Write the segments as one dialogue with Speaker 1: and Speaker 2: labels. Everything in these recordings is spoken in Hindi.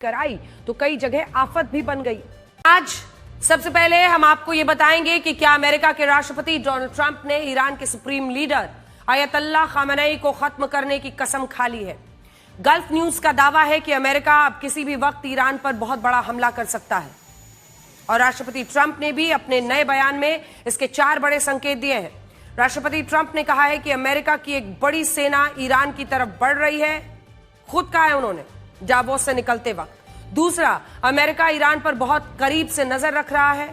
Speaker 1: कराई तो कई जगह आफत भी बन गई। आज सबसे पहले हम आपको ये बताएंगे कि क्या अमेरिका के राष्ट्रपति डोनाल्ड ट्रंप ने ईरान के सुप्रीम लीडर अयतुल्लाह खामेनेई को खत्म करने की कसम खा ली है। गल्फ न्यूज का दावा है कि अमेरिका अब किसी भी वक्त ईरान पर बहुत बड़ा हमला कर सकता है और राष्ट्रपति ट्रंप ने भी अपने नए बयान में इसके 4 बड़े संकेत दिए हैं। राष्ट्रपति ट्रंप ने कहा है कि अमेरिका की एक बड़ी सेना ईरान की तरफ बढ़ रही है, खुद कहा है उन्होंने डावोस से निकलते वक्त। दूसरा, अमेरिका ईरान पर बहुत करीब से नजर रख रहा है।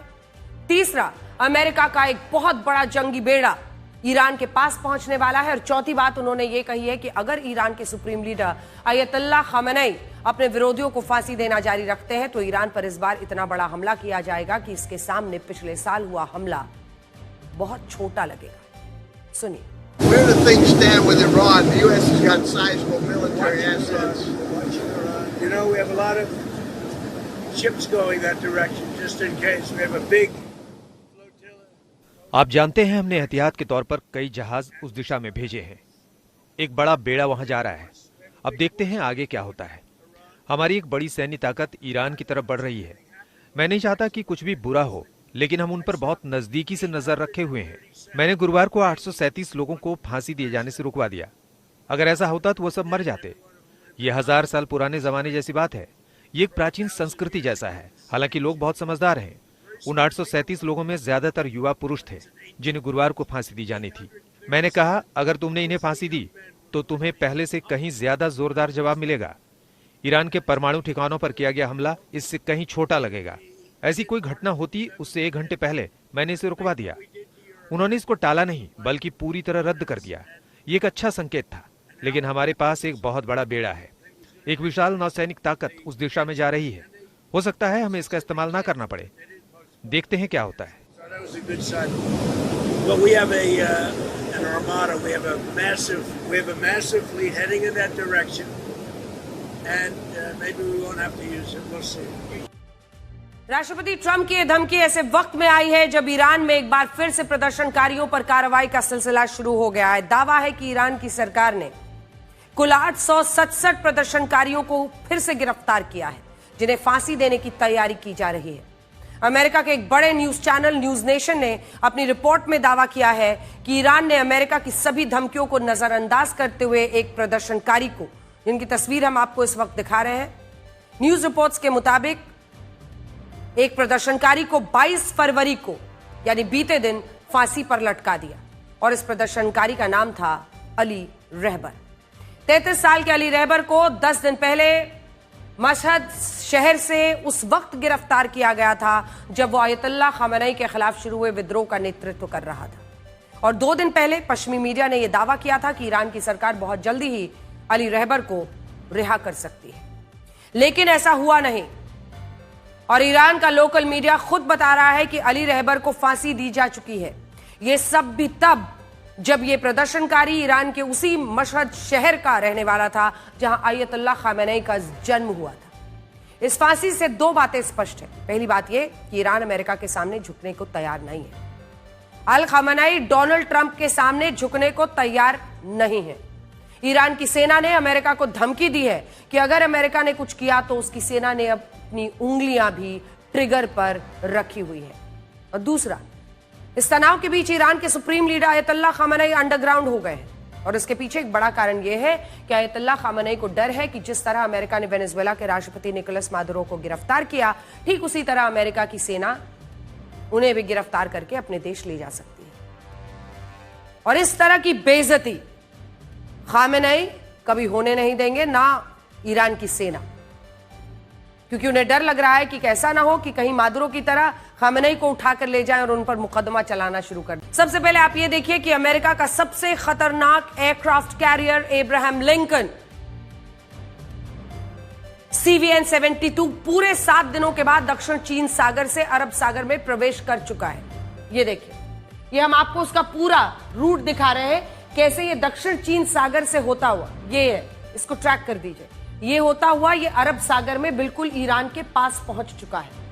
Speaker 1: तीसरा, अमेरिका का एक बहुत बड़ा जंगी बेड़ा ईरान के पास पहुंचने वाला है। और चौथी बात उन्होंने ये कही है कि अगर ईरान के सुप्रीम लीडर अयतुल्लाह खामेनेई अपने विरोधियों को फांसी देना जारी रखते हैं तो ईरान पर इस बार इतना बड़ा हमला किया जाएगा कि इसके सामने पिछले साल हुआ हमला बहुत छोटा लगेगा। सुनिए।
Speaker 2: Where do things stand with Iran? The U.S. has got sizable military assets.
Speaker 3: You know, we have a lot of ships going that direction, just in case. We have a big flotilla.
Speaker 4: आप जानते हैं हमने एहतियात के तौर पर कई जहाज उस दिशा में भेजे हैं। एक बड़ा बेड़ा वहां जा रहा है। अब देखते हैं आगे क्या होता है। हमारी एक बड़ी सैन्य ताकत ईरान की तरफ बढ़ रही है। मैं नहीं चाहता कि कुछ भी बुरा हो, लेकिन हम उन पर बहुत नजदीकी से नजर रखे हुए हैं। मैंने गुरुवार को 837 लोगों को फांसी दिए जाने से रुकवा दिया। अगर ऐसा होता तो वो सब मर जाते। ये 1000 साल पुराने जमाने जैसी बात है। ये एक प्राचीन संस्कृति जैसा है। हालांकि लोग बहुत समझदार हैं। उन 837 लोगों में ज्यादातर युवा पुरुष थे जिन्हें गुरुवार को फांसी दी जानी थी। मैंने कहा, अगर तुमने इन्हें फांसी दी तो तुम्हें पहले से कहीं ज्यादा जोरदार जवाब मिलेगा। ईरान के परमाणु ठिकानों पर किया गया हमला इससे कहीं छोटा लगेगा। ऐसी कोई घटना होती उससे 1 घंटे पहले मैंने इसे रुकवा दिया। उन्होंने इसको टाला नहीं बल्कि पूरी तरह रद्द कर दिया। ये एक अच्छा संकेत था। लेकिन हमारे पास एक बहुत बड़ा बेड़ा है। एक विशाल नौसैनिक ताकत उस दिशा में जा रही है। हो सकता है हमें इसका इस्तेमाल ना करना पड़े। देखते हैं क्या होता है।
Speaker 3: So that was a good sign. But we have an armada. We have a massive fleet heading in that direction, and maybe we won't have to use it. We'll see.
Speaker 1: राष्ट्रपति ट्रंप की यह धमकी ऐसे वक्त में आई है जब ईरान में एक बार फिर से प्रदर्शनकारियों पर कार्रवाई का सिलसिला शुरू हो गया है। दावा है कि ईरान की सरकार ने कुल 867 प्रदर्शनकारियों को फिर से गिरफ्तार किया है जिन्हें फांसी देने की तैयारी की जा रही है। अमेरिका के एक बड़े न्यूज चैनल न्यूज नेशन ने अपनी रिपोर्ट में दावा किया है कि ईरान ने अमेरिका की सभी धमकियों को नजरअंदाज करते हुए एक प्रदर्शनकारी को, जिनकी तस्वीर हम आपको इस वक्त दिखा रहे हैं, न्यूज रिपोर्ट्स के मुताबिक एक प्रदर्शनकारी को 22 फरवरी को यानी बीते दिन फांसी पर लटका दिया। और इस प्रदर्शनकारी का नाम था अली रहबर। 33 साल के अली रहबर को 10 दिन पहले मशहद शहर से उस वक्त गिरफ्तार किया गया था जब वो अयतुल्लाह खामेनेई के खिलाफ शुरू हुए विद्रोह का नेतृत्व कर रहा था। और 2 दिन पहले पश्चिमी मीडिया ने यह दावा किया था कि ईरान की सरकार बहुत जल्दी ही अली रहबर को रिहा कर सकती है, लेकिन ऐसा हुआ नहीं। और ईरान का लोकल मीडिया खुद बता रहा है कि अली रहबर को फांसी दी जा चुकी है। यह सब भी तब जब यह प्रदर्शनकारी ईरान के उसी मशहद शहर का रहने वाला था जहां अयतुल्लाह खामेनेई का जन्म हुआ था। इस फांसी से 2 बातें स्पष्ट हैं। पहली बात यह कि ईरान अमेरिका के सामने झुकने को तैयार नहीं है। अल खामेनेई डोनाल्ड ट्रंप के सामने झुकने को तैयार नहीं है। ईरान की सेना ने अमेरिका को धमकी दी है कि अगर अमेरिका ने कुछ किया तो उसकी सेना ने अपनी उंगलियां भी ट्रिगर पर रखी हुई है। और दूसरा, इस तनाव के बीच ईरान के supreme leader Ayatollah Khamenei underground हो गए हैं। और इसके पीछे एक बड़ा कारण यह है कि अयतुल्लाह खामेनेई को डर है कि जिस तरह अमेरिका ने वेनेजुएला के राष्ट्रपति निकोलस मादुरो को गिरफ्तार किया, ठीक उसी तरह अमेरिका की सेना उन्हें भी गिरफ्तार करके अपने देश ले जा सकती है। और इस तरह की बेइज्जती खामेनेई कभी होने नहीं देंगे, ना ईरान की सेना, क्योंकि उन्हें डर लग रहा है कि ऐसा ना हो कि कहीं मादुरो की तरह खामेनेई को उठाकर ले जाएं और उन पर मुकदमा चलाना शुरू कर दें। सबसे पहले आप ये देखिए कि अमेरिका का सबसे खतरनाक aircraft carrier Abraham Lincoln CVN-72 पूरे 7 दिनों के बाद दक्षिण चीन सागर से अरब सागर में प्रवेश कर चुका है। ये देखिए, ये हम आपको उसका पूरा रूट दिखा रहे हैं, कैसे ये दक्षिण चीन सागर से होता हुआ, ये है, इसको ट्रैक कर दीजिए, ये होता हुआ ये अरब सागर में बिल्कुल ईरान के पास पहुंच चुका है।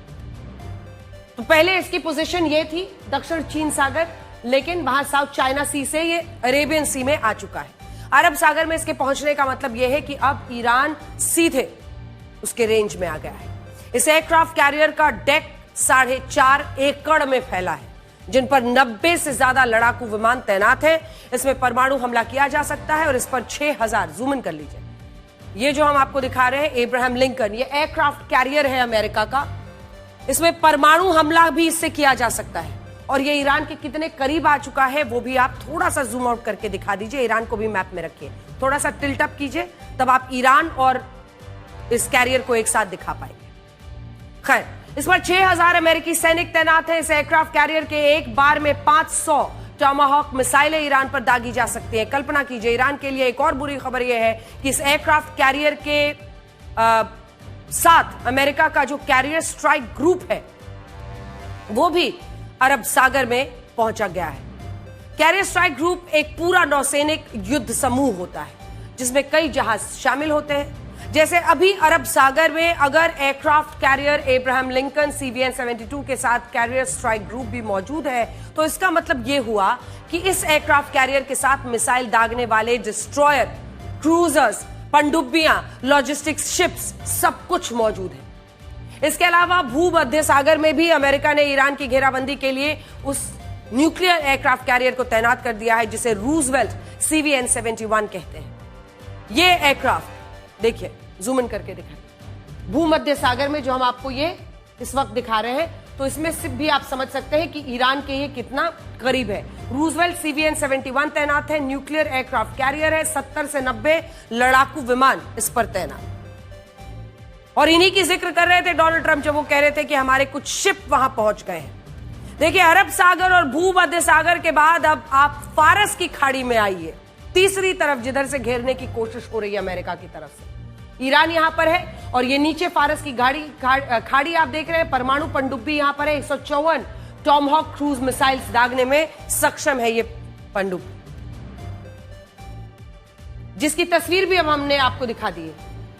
Speaker 1: तो पहले इसकी पोजीशन ये थी दक्षिण चीन सागर, लेकिन वहां साउथ चाइना सी से ये अरेबियन सी में आ चुका है। अरब सागर में इसके पहुंचने का मतलब यह है कि अब ईरान सीधे उसके रेंज में आ गया है। इस एयरक्राफ्ट कैरियर का डेक 4.5 एकड़ में फैला है, जिन पर 90 से ज्यादा लड़ाकू विमान तैनात हैं। इसमें परमाणु हमला किया जा सकता है और इस पर 6000, जूम इन कर लीजिए, ये जो हम आपको दिखा रहे हैं एब्राहम लिंकन, ये एयरक्राफ्ट कैरियर है अमेरिका का। इसमें परमाणु हमला भी इससे किया जा सकता है और ये ईरान के कितने करीब आ चुका है वो भी आप थोड़ा सा जूम आउट करके दिखा दीजिए। ईरान को भी मैप में रखिए, थोड़ा सा टिल्ट अप कीजिए, तब आप ईरान और इस कैरियर को एक साथ दिखा पाएंगे। खैर, इस पर 6000 अमेरिकी सैनिक तैनात हैं। इस एयरक्राफ्ट कैरियर के एक बार में 500 टॉमाहॉक मिसाइलें ईरान पर दागी जा सकती हैं। कल्पना कीजिए, ईरान के लिए एक और बुरी खबर यह है कि इस एयरक्राफ्ट कैरियर के साथ अमेरिका का जो कैरियर स्ट्राइक ग्रुप है वो भी अरब सागर में पहुंचा गया है। कैरियर स्ट्राइक ग्रुप एक पूरा नौसैनिक युद्ध समूह होता है जिसमें कई जहाज शामिल होते हैं। जैसे अभी अरब सागर में अगर aircraft carrier Abraham Lincoln CVN-72 के साथ कैरियर स्ट्राइक ग्रुप भी मौजूद है, तो इसका मतलब यह हुआ कि इस एयरक्राफ्ट कैरियर के साथ मिसाइल दागने वाले डिस्ट्रॉयर, क्रूजर्स, पनडुब्बियां, लॉजिस्टिक्स शिप्स, सब कुछ मौजूद है। इसके अलावा भूमध्य सागर में भी अमेरिका ने ईरान की घेराबंदी के लिए उस न्यूक्लियर एयरक्राफ्ट कैरियर को तैनात कर दिया है जिसे रूजवेल्ट CVN-71 कहते हैं। ये एयरक्राफ्ट देखिए, जूम इन करके दिखाइए, भूमध्य सागर में जो हम आपको ये इस वक्त दिखा रहे हैं, तो इसमें सिर्फ भी आप समझ सकते हैं कि ईरान के ये कितना करीब है। रूजवेल्ट CVN-71 तैनात है, न्यूक्लियर एयरक्राफ्ट कैरियर है, 70 से 90 लड़ाकू विमान इस पर तैनात। और इन्हीं की जिक्र कर रहे थे डोनाल्ड ट्रंप जब वो कह रहे थे कि हमारे कुछ शिप वहां पहुंच गए हैं। देखिए, अरब सागर और भूमध्य सागर के बाद अब आप फारस की खाड़ी में आइए, तीसरी तरफ जिधर से घेरने की कोशिश हो रही है अमेरिका की तरफ से। ईरान यहां पर है और ये नीचे फारस की खाड़ी आप देख रहे हैं। परमाणु पनडुब्बी यहां पर है, 154 टॉमहॉक क्रूज मिसाइल्स दागने में सक्षम है ये पनडुब्बी, जिसकी तस्वीर भी अब हमने आपको दिखा दी है।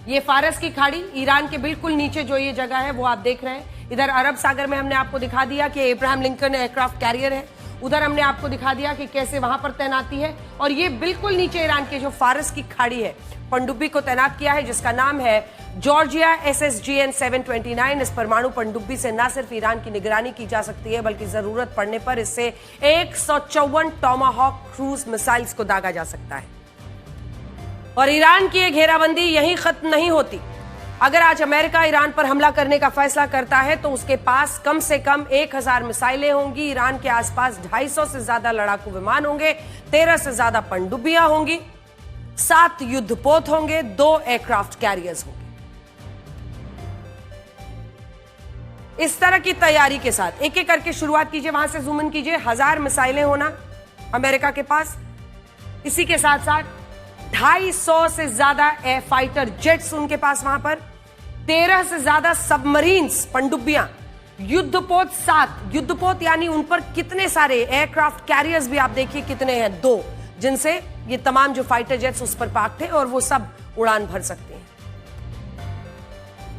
Speaker 1: ये फारस की खाड़ी, ईरान के बिल्कुल नीचे जो ये जगह है वो आप देख रहे हैं। इधर अरब सागर में हमने आपको दिखा दिया कि एब्राहम लिंकन एयरक्राफ्ट कैरियर है, उधर हमने आपको दिखा दिया कि कैसे वहां पर तैनाती है। और ये बिल्कुल नीचे ईरान के जो फारस की खाड़ी है, पनडुब्बी को तैनात किया है जिसका नाम है जॉर्जिया SSGN-729। इस परमाणु पनडुब्बी से न सिर्फ ईरान की निगरानी की जा सकती है बल्कि जरूरत पड़ने पर इससे 154 टॉमाहॉक क्रूज मिसाइल्स को दागा जा सकता है। और ईरान की यह घेराबंदी यहीं खत्म नहीं होती। अगर आज अमेरिका ईरान पर हमला करने का फैसला करता है तो उसके पास कम से कम 1000 मिसाइलें होंगी, ईरान के आसपास 250 से ज्यादा लड़ाकू विमान होंगे, 13 से ज्यादा पनडुब्बियां होंगी, 7 युद्धपोत होंगे, 2 एयरक्राफ्ट कैरियर्स होंगे। इस तरह की तैयारी के साथ एक एक करके शुरुआत कीजिए, वहां से जूम इन कीजिए। 1000 मिसाइलें होना अमेरिका के पास, इसी के साथ साथ 250 से ज्यादा एयर फाइटर जेट्स उनके पास वहां पर, 13 से ज्यादा सबमरीन्स, पनडुब्बियां, युद्धपोत 7 युद्धपोत, यानी उन पर कितने सारे एयरक्राफ्ट कैरियर्स भी आप देखिए कितने हैं, 2, जिनसे ये तमाम जो फाइटर जेट्स उस पर पार्क्ड थे और वो सब उड़ान भर सकते हैं।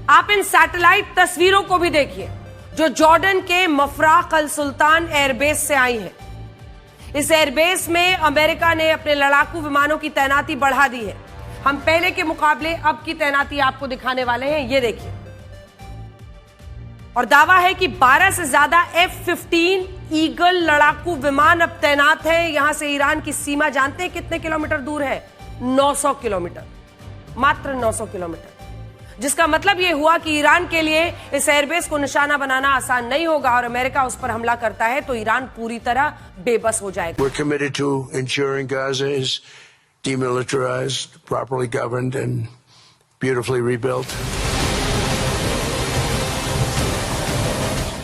Speaker 1: आप इन सैटेलाइट तस्वीरों को भी देखिए जो जॉर्डन के मफराक अल सुल्तान एयरबेस से आई है। इस एयरबेस में अमेरिका ने अपने लड़ाकू विमानों की तैनाती बढ़ा दी है। हम पहले के मुकाबले अब की तैनाती आपको दिखाने वाले हैं, ये देखिए। और दावा है कि 12 से ज्यादा F-15 ईगल लड़ाकू विमान अब तैनात है। यहां से ईरान की सीमा जानते हैं कितने किलोमीटर दूर है? 900 किलोमीटर, मात्र 900 किलोमीटर। जिसका मतलब यह हुआ कि ईरान के लिए इस एयरबेस को निशाना बनाना आसान नहीं होगा और अमेरिका उस पर हमला करता है तो ईरान पूरी तरह बेबस हो जाएगा।
Speaker 5: We're committed to ensuring Gaza is demilitarized, properly governed, and beautifully rebuilt.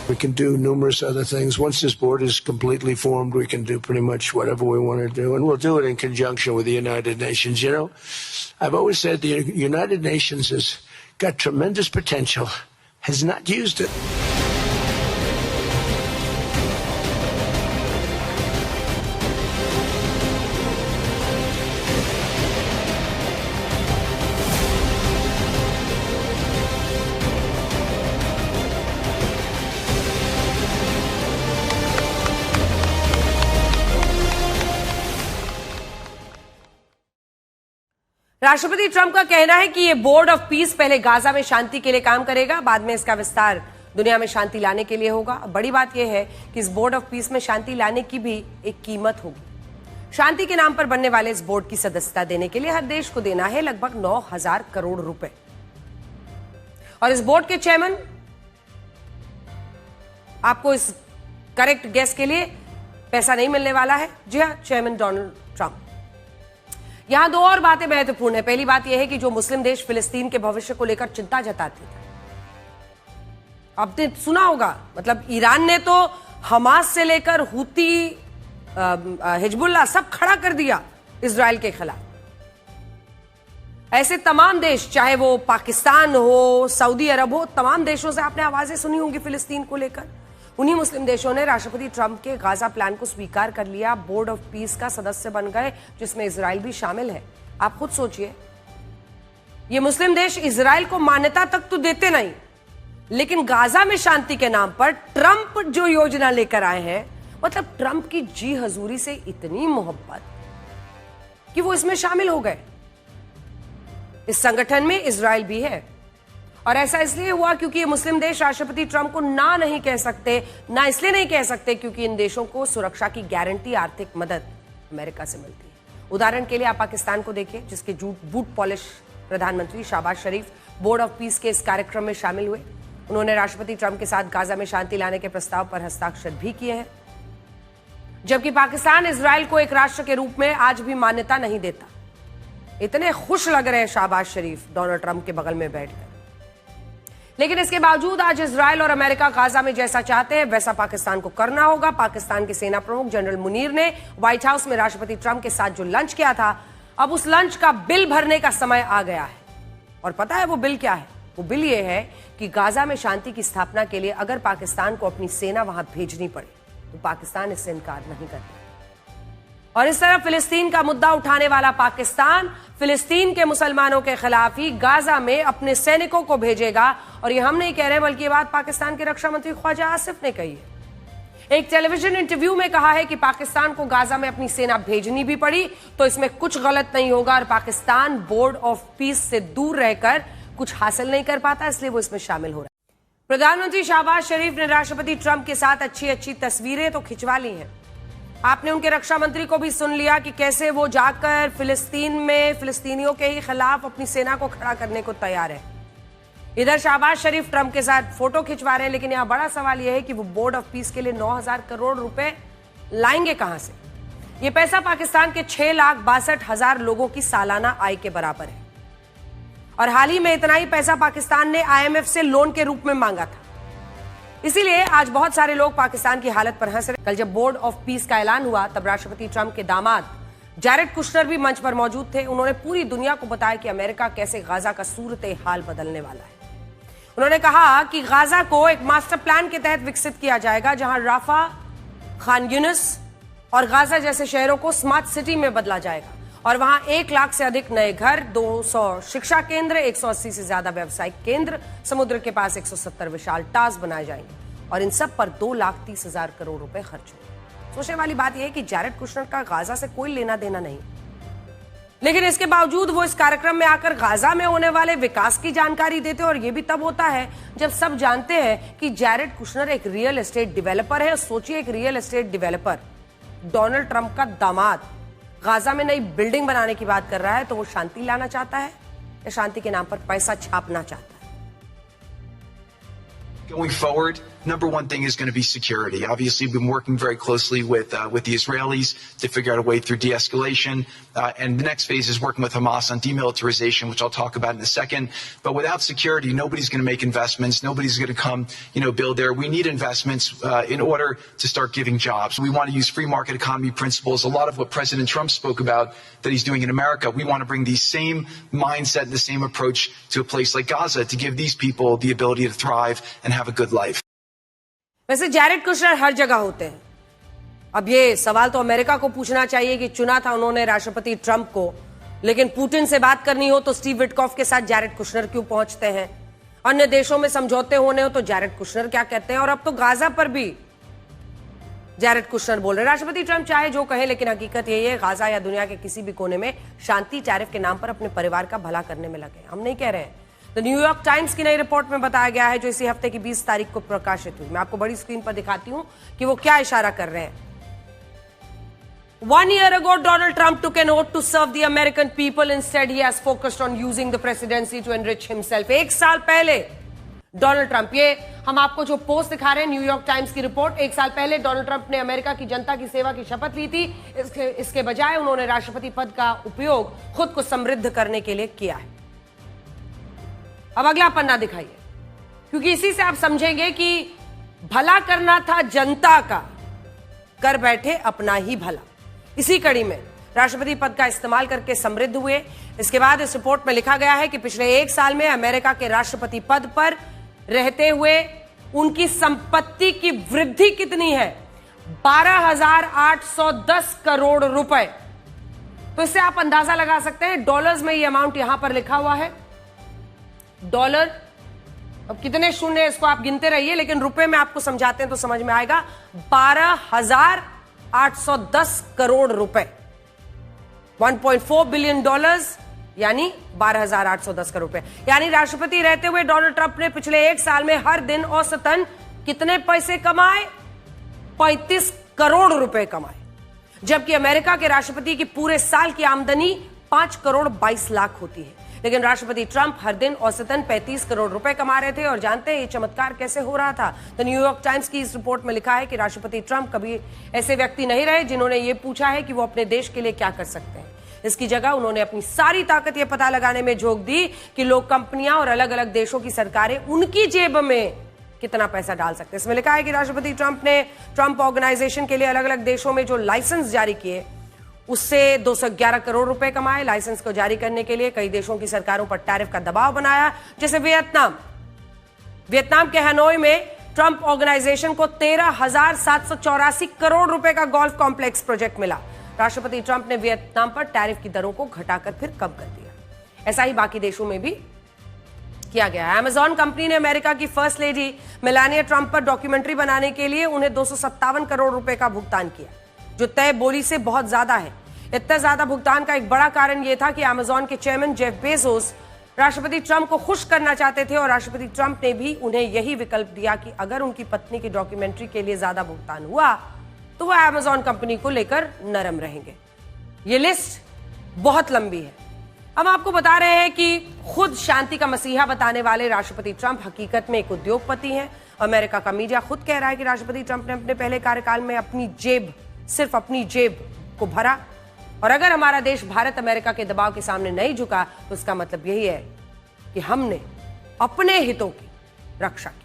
Speaker 5: We can do numerous other things. Once this board is completely formed, we can do pretty much whatever we want to do, and we'll do it in conjunction with the United Nations. You know, I've always said the United Nations has got tremendous potential, has not used it.
Speaker 1: राष्ट्रपति ट्रंप का कहना है कि ये बोर्ड ऑफ पीस पहले गाजा में शांति के लिए काम करेगा, बाद में इसका विस्तार दुनिया में शांति लाने के लिए होगा। बड़ी बात यह है कि इस बोर्ड ऑफ पीस में शांति लाने की भी एक कीमत होगी। शांति के नाम पर बनने वाले इस बोर्ड की सदस्यता देने के लिए हर देश को देना है लगभग 9,000 करोड़ रुपए। और इस बोर्ड के चेयरमैन, आपको इस करेक्ट गेस के लिए पैसा नहीं मिलने वाला है। जी हां, चेयरमैन डोनाल्ड ट्रंप। यहां दो और बातें महत्वपूर्ण है। पहली बात यह है कि जो मुस्लिम देश फिलिस्तीन के भविष्य को लेकर चिंता जताते थे, आपने सुना होगा, मतलब ईरान ने तो हमास से लेकर हुती, हिजबुल्लाह सब खड़ा कर दिया इजराइल के खिलाफ। ऐसे तमाम देश, चाहे वो पाकिस्तान हो, सऊदी अरब हो, तमाम देशों से आपने आवाजें सुनी होंगी फिलिस्तीन को लेकर। उन्हीं मुस्लिम देशों ने राष्ट्रपति ट्रंप के गाजा प्लान को स्वीकार कर लिया, बोर्ड ऑफ पीस का सदस्य बन गए, जिसमें इजराइल भी शामिल है। आप खुद सोचिए, ये मुस्लिम देश इजराइल को मान्यता तक तो देते नहीं, लेकिन गाजा में शांति के नाम पर ट्रंप जो योजना लेकर आए हैं, मतलब ट्रंप की जी हजूरी से इतनी मोहब्बत कि वो इसमें शामिल हो गए। इस संगठन में इजराइल भी है, और ऐसा इसलिए हुआ क्योंकि ये मुस्लिम देश राष्ट्रपति ट्रंप को ना नहीं कह सकते, ना इसलिए नहीं कह सकते क्योंकि इन देशों को सुरक्षा की गारंटी, आर्थिक मदद अमेरिका से मिलती है। उदाहरण के लिए आप पाकिस्तान को देखिए, जिसके बूट पॉलिश प्रधानमंत्री शहबाज शरीफ बोर्ड ऑफ पीस के इस कार्यक्रम में शामिल हुए। उन्होंने राष्ट्रपति ट्रंप के साथ गाजा में शांति लाने के प्रस्ताव पर हस्ताक्षर भी किए हैं, जबकि पाकिस्तान इजराइल को एक राष्ट्र के रूप में आज भी मान्यता नहीं देता। इतने खुश लग रहे हैं शहबाज शरीफ डोनाल्ड ट्रंप के बगल में बैठकर। लेकिन इसके बावजूद आज इजराइल और अमेरिका गाजा में जैसा चाहते हैं वैसा पाकिस्तान को करना होगा। पाकिस्तान के सेना प्रमुख जनरल मुनीर ने व्हाइट हाउस में राष्ट्रपति ट्रंप के साथ जो लंच किया था, अब उस लंच का बिल भरने का समय आ गया है। और पता है वो बिल क्या है? वो बिल ये है कि गाजा में शांति की स्थापना के लिए अगर पाकिस्तान को अपनी सेना वहां भेजनी पड़े तो पाकिस्तान इससे इनकार नहीं करता। और इस तरह फिलिस्तीन का मुद्दा उठाने वाला पाकिस्तान फिलिस्तीन के मुसलमानों के खिलाफ ही गाजा में अपने सैनिकों को भेजेगा। और ये हम नहीं कह रहे, बल्कि ये बात पाकिस्तान के रक्षा मंत्री ख्वाजा आसिफ ने कही है। एक टेलीविजन इंटरव्यू में कहा है कि पाकिस्तान को गाजा में अपनी सेना भेजनी भी पड़ी तो इसमें कुछ गलत नहीं होगा, और पाकिस्तान बोर्ड ऑफ पीस से दूर रहकर कुछ हासिल नहीं कर पाता, इसलिए वो इसमें शामिल हो रहा है। प्रधानमंत्री शहबाज शरीफ ने राष्ट्रपति ट्रंप के साथ अच्छी अच्छी तस्वीरें तो खिंचवा ली हैं। आपने उनके रक्षा मंत्री को भी सुन लिया कि कैसे वो जाकर फिलिस्तीन में फिलिस्तीनियों के ही खिलाफ अपनी सेना को खड़ा करने को तैयार है। इधर शहबाज शरीफ ट्रंप के साथ फोटो खिंचवा रहे हैं, लेकिन यहां बड़ा सवाल यह है कि वो बोर्ड ऑफ पीस के लिए 9,000 करोड़ रुपए लाएंगे कहां से? ये पैसा पाकिस्तान के 6,62,000 लोगों की सालाना आय के बराबर है। और हाल ही में इतना ही पैसा पाकिस्तान ने IMF से लोन के रूप में मांगा था। इसीलिए आज बहुत सारे लोग पाकिस्तान की हालत पर हंस रहे। कल जब बोर्ड ऑफ पीस का ऐलान हुआ तब राष्ट्रपति ट्रंप के दामाद जैरेड कुशनर भी मंच पर मौजूद थे। उन्होंने पूरी दुनिया को बताया कि अमेरिका कैसे गाजा का सूरत हाल बदलने वाला है। उन्होंने कहा कि गाजा को एक मास्टर प्लान के तहत विकसित किया जाएगा, जहां राफा, खान यूनिस और गाजा जैसे शहरों को स्मार्ट सिटी में बदला जाएगा, और वहां 1 लाख से अधिक नए घर, 200 शिक्षा केंद्र, 180 से ज्यादा व्यावसायिक केंद्र, समुद्र के पास 170 विशाल टावर्स बनाए जाएंगे, और इन सब पर 2,30,000 करोड़ रुपए खर्च होंगे। सोचने वाली बात यह है कि जैरेड कुशनर का गाजा से कोई लेना देना नहीं, लेकिन इसके बावजूद वो इस कार्यक्रम में आकर गाजा में होने वाले विकास की जानकारी देते हैं। और यह भी तब होता है जब सब जानते हैं कि जैरेड कुशनर एक रियल एस्टेट डेवलपर है। सोचिए, एक real estate developer Donald Trump का दामाद गाजा में नई बिल्डिंग बनाने की बात कर रहा है, तो वो शांति लाना चाहता है या शांति के नाम पर पैसा छापना चाहता है?
Speaker 6: Going forward, number one thing is going to be security. Obviously, we've been working very closely with the Israelis to figure out a way through de-escalation. And the next phase is working with Hamas on demilitarization, which I'll talk about in a second. But without security, nobody's going to make investments. Nobody's going to come, build there. We need investments in order to start giving jobs. We want to use free market economy principles. A lot of what President Trump spoke about that he's doing in America, we want to bring the same mindset and the same approach to a place like Gaza to give these people the ability to thrive and have a good life.
Speaker 1: वैसे जैरेड कुशनर हर जगह होते हैं। अब ये सवाल तो अमेरिका को पूछना चाहिए कि चुना था उन्होंने राष्ट्रपति ट्रंप को, लेकिन पुतिन से बात करनी हो तो स्टीव विटकॉफ के साथ जैरेड कुशनर क्यों पहुंचते हैं? अन्य देशों में समझौते होने हो तो जैरेड कुशनर क्या कहते हैं? और अब तो गाजा पर भी जैरेड कुशनर बोल रहे। राष्ट्रपति ट्रंप चाहे जो कहे, लेकिन हकीकत यही है, गाजा या दुनिया के किसी भी कोने में शांति टैरिफ के नाम पर अपने परिवार का भला करने में लगे। हम नहीं कह रहे हैं। तो न्यूयॉर्क टाइम्स की नई रिपोर्ट में बताया गया है, जो इसी हफ्ते की 20 तारीख को प्रकाशित हुई। मैं आपको बड़ी स्क्रीन पर दिखाती हूं कि वो क्या इशारा कर रहे हैं। 1 year ago, Donald Trump took an oath to serve the American people. Instead, he has focused on using the presidency to enrich himself. 1 साल पहले डोनाल्ड ट्रंप, ये हम आपको जो पोस्ट दिखा रहे हैं न्यूयॉर्क टाइम्स की रिपोर्ट, 1 साल पहले डोनाल्ड ट्रंप ने अमेरिका की जनता की सेवा की शपथ ली थी। इसके बजाय उन्होंने राष्ट्रपति पद का उपयोग खुद को समृद्ध करने के लिए किया है। अब अगला पन्ना दिखाइए, क्योंकि इसी से आप समझेंगे कि भला करना था जनता का, कर बैठे अपना ही भला। इसी कड़ी में राष्ट्रपति पद का इस्तेमाल करके समृद्ध हुए। इसके बाद इस रिपोर्ट में लिखा गया है कि पिछले 1 साल में अमेरिका के राष्ट्रपति पद पर रहते हुए उनकी संपत्ति की वृद्धि कितनी है? 12,810 करोड़ रुपए। तो इससे आप अंदाजा लगा सकते हैं, डॉलर्स में ये अमाउंट यहां पर लिखा हुआ है। डॉलर, अब कितने शून्य इसको आप गिनते रहिए, लेकिन रुपए में आपको समझाते हैं तो समझ में आएगा। 12,810 करोड़ रुपए, 1.4 बिलियन डॉलर्स, यानी 12,810 करोड़ रुपए। यानी राष्ट्रपति रहते हुए डोनाल्ड ट्रंप ने पिछले 1 साल में हर दिन औसतन कितने पैसे कमाए? 35 करोड़ रुपए कमाए। जबकि अमेरिका के राष्ट्रपति की पूरे साल की आमदनी 5 करोड़ 22 लाख होती है। लेकिन राष्ट्रपति ट्रंप हर दिन औसतन 35 करोड़ रुपए कमा रहे थे। और जानते हैं ये चमत्कार कैसे हो रहा था? तो न्यूयॉर्क टाइम्स की इस रिपोर्ट में लिखा है कि राष्ट्रपति ट्रंप कभी ऐसे व्यक्ति नहीं रहे जिन्होंने ये पूछा है कि वो अपने देश के लिए क्या कर सकते हैं। इसकी जगह उन्होंने अपनी सारी ताकत ये पता लगाने में झोंक दी कि लोग, कंपनियां और अलग अलग देशों की सरकारें उनकी जेब में कितना पैसा डाल सकते हैं। इसमें लिखा है कि राष्ट्रपति ट्रंप ने ट्रंप ऑर्गेनाइजेशन के लिए अलग अलग देशों में जो लाइसेंस जारी किए, उससे 211 करोड़ रुपए कमाए। लाइसेंस को जारी करने के लिए कई देशों की सरकारों पर टैरिफ का दबाव बनाया, जैसे वियतनाम के हनोई में ट्रंप ऑर्गेनाइजेशन को 13,784 करोड़ रुपए का गोल्फ कॉम्प्लेक्स प्रोजेक्ट मिला। राष्ट्रपति ट्रंप ने वियतनाम पर टैरिफ की दरों को घटाकर फिर कम कर दिया। ऐसा ही बाकी देशों में भी किया गया है। अमेजॉन कंपनी ने अमेरिका की फर्स्ट लेडी मेलानिया ट्रंप पर डॉक्यूमेंट्री बनाने के लिए उन्हें 257 करोड़ रुपए का भुगतान किया, जो तय बोली से बहुत ज्यादा है। इतना ज्यादा भुगतान का एक बड़ा कारण यह था कि अमेजॉन के चेयरमैन जेफ बेजोस राष्ट्रपति ट्रंप को खुश करना चाहते थे और राष्ट्रपति ट्रंप ने भी उन्हें यही विकल्प दिया कि अगर उनकी पत्नी की डॉक्यूमेंट्री के लिए ज्यादा भुगतान हुआ तो वह अमेजॉन कंपनी को लेकर नरम रहेंगे। ये लिस्ट बहुत लंबी है। हम आपको बता रहे हैं कि खुद शांति का मसीहा बताने वाले राष्ट्रपति ट्रंप हकीकत में एक उद्योगपति हैं। अमेरिका का मीडिया खुद कह रहा है कि राष्ट्रपति ट्रंप ने अपने पहले कार्यकाल में सिर्फ अपनी जेब को भरा। और अगर हमारा देश भारत अमेरिका के दबाव के सामने नहीं झुका तो इसका मतलब यही है कि हमने अपने हितों की रक्षा की।